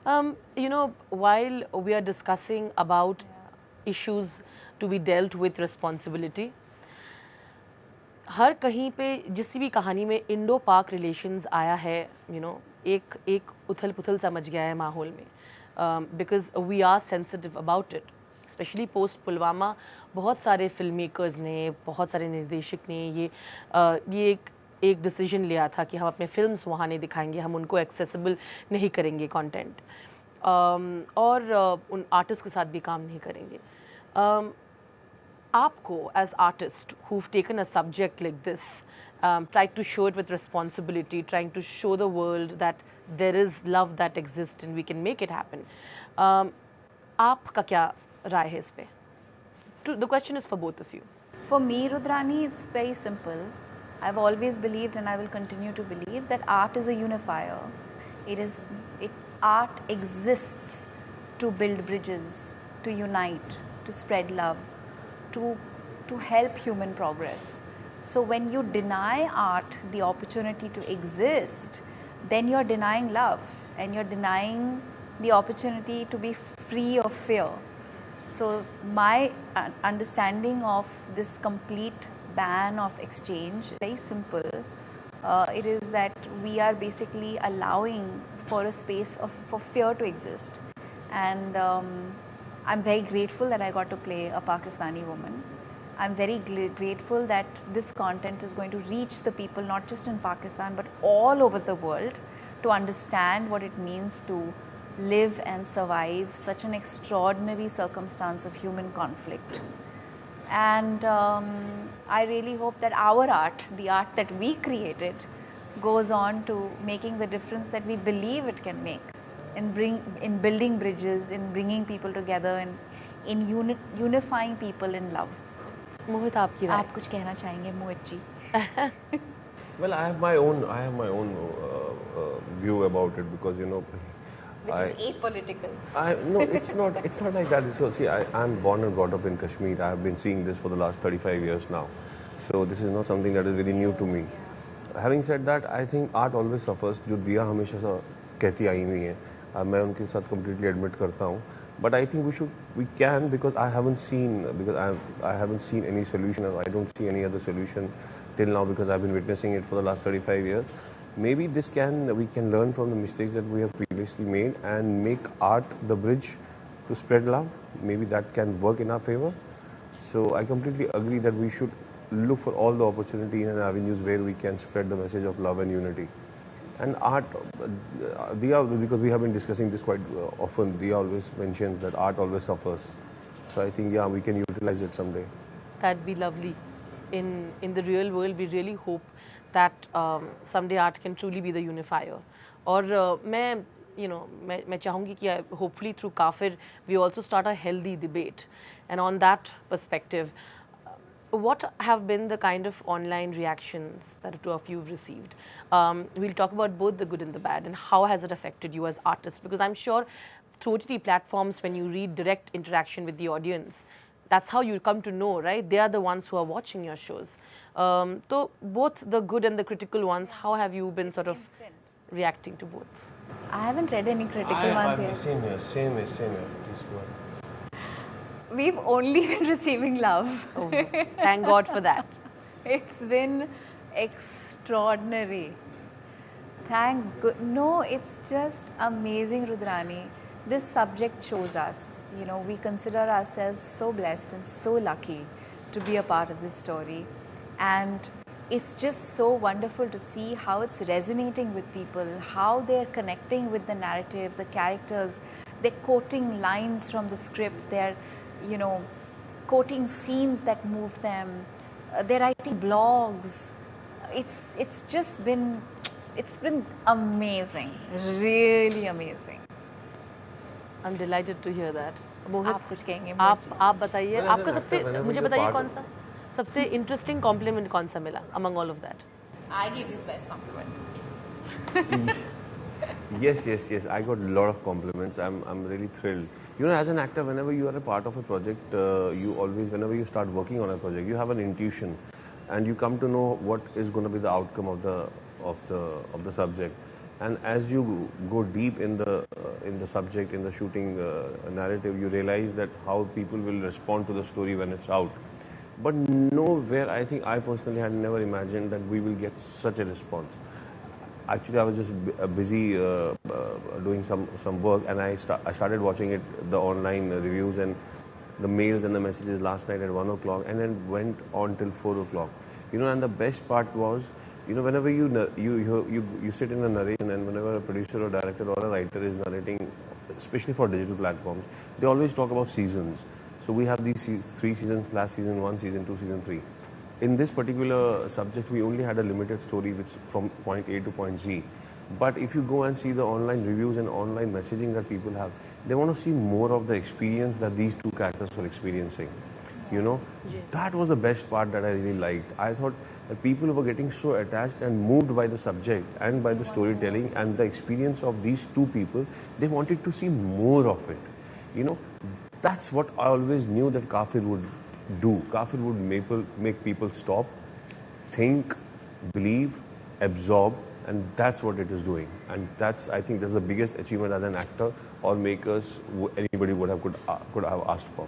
While we are discussing about issues to be dealt with responsibility, हर कहीं पे जिस भी कहानी में इंडो पाक रिलेशंस आया है, एक एक उथल पुथल समझ गया है माहौल में, because we are sensitive about it, specially post Pulwama. बहुत सारे फिल्म मेकर्स ने, बहुत सारे निर्देशक ने ये एक डिसीजन लिया था कि हम अपने फिल्म्स वहाँ नहीं दिखाएंगे, हम उनको एक्सेसिबल नहीं करेंगे कंटेंट, और उन आर्टिस्ट के साथ भी काम नहीं करेंगे. आपको as artist who've taken a subject like this, tried to show it with responsibility, trying to show the world that there is love that exists and we can make it happen, आपका क्या राय है इस पे? The question is for both of you. For me, Rudrani, it's very simple. I've always believed, and I will continue to believe, that art is a unifier. Art exists to build bridges, to unite, to spread love, to help human progress. So when you deny art the opportunity to exist, then you're denying love, and you're denying the opportunity to be free of fear. So my understanding of this complete ban of exchange is very simple. It is that we are basically allowing for a space for fear to exist. And I'm very grateful that I got to play a Pakistani woman. I'm very grateful that this content is going to reach the people not just in Pakistan but all over the world, to understand what it means to live and survive such an extraordinary circumstance of human conflict. And I really hope that our art, the art that we created, goes on to making the difference that we believe it can make, in building bridges, in bringing people together, and in unifying people in love. मोहित, आपकी राय? आप कुछ कहना चाहेंगे Mohit ji? Well, I have my own view about it, because Which is apolitical. No, it's not like that. See, I'm born and brought up in Kashmir. I have been seeing this for the last 35 years now. So this is not something that is very new to me. Having said that, I think art always suffers. जो दिया हमेशा से कहती आई हुई है, मैं उनके साथ completely admit करता हूँ. But I think we can, because I haven't seen any solution. I don't see any other solution till now, because I've been witnessing it for the last 35 years. Maybe we can learn from the mistakes that we have previously made and make art the bridge to spread love. Maybe that can work in our favor. So I completely agree that we should look for all the opportunities and avenues where we can spread the message of love and unity. And art, because we have been discussing this quite often, Diya always mentions that art always suffers. So I think, we can utilize it someday. That'd be lovely. In the real world, we really hope that someday art can truly be the unifier. और मैं चाहूँगी कि hopefully through Kaafir we also start a healthy debate. And on that perspective, what have been the kind of online reactions that the two of you have received? We'll talk about both the good and the bad, and how has it affected you as artists? Because I'm sure through OTT platforms, when you read direct interaction with the audience, that's how you come to know, right? They are the ones who are watching your shows. So both the good and the critical ones, how have you been sort of reacting to both? I haven't read any critical ones yet. Same here. Please go on. We've only been receiving love. Oh, thank God for that. It's been extraordinary. Thank God. No, it's just amazing, Rudrani. This subject shows us, we consider ourselves so blessed and so lucky to be a part of this story. And it's just so wonderful to see how it's resonating with people, how they're connecting with the narrative, the characters. They're quoting lines from the script. They're quoting scenes that move them. They're writing blogs. It's just been amazing, really amazing. I'm delighted to hear that. मोहित, आप कुछ कहेंगे? आप बताइए, आपको सबसे, मुझे बताइए कौन सा सबसे इंटरेस्टिंग कॉम्प्लीमेंट कौन सा मिला among all of that? I give you the best compliment. Yes. I got a lot of compliments. I'm really thrilled. As an actor, whenever you are a part of a project, whenever you start working on a project, you have an intuition, and you come to know what is going to be the outcome of the subject. And as you go deep in the subject, in the shooting narrative, you realize that how people will respond to the story when it's out. But nowhere, I think I personally had never imagined that we will get such a response. Actually, I was just busy doing some work, and I started watching it, the online reviews and the mails and the messages last night at 1 o'clock, and then went on till 4 o'clock. And the best part was, whenever you sit in a narration, and whenever a producer or director or a writer is narrating, especially for digital platforms, they always talk about seasons. So we have these 3 seasons, plus season 1, season 2, season 3. In this particular subject, we only had a limited story which from point A to point Z. But if you go and see the online reviews and online messaging that people have, they want to see more of the experience that these two characters were experiencing. That was the best part that I really liked. I thought that people were getting so attached and moved by the subject and by the storytelling and the experience of these two people. They wanted to see more of it. That's what I always knew that Kaafir would do. Kaafir would make people stop, think, believe, absorb, and that's what it is doing. And I think that's the biggest achievement as an actor or makers anybody could have asked for.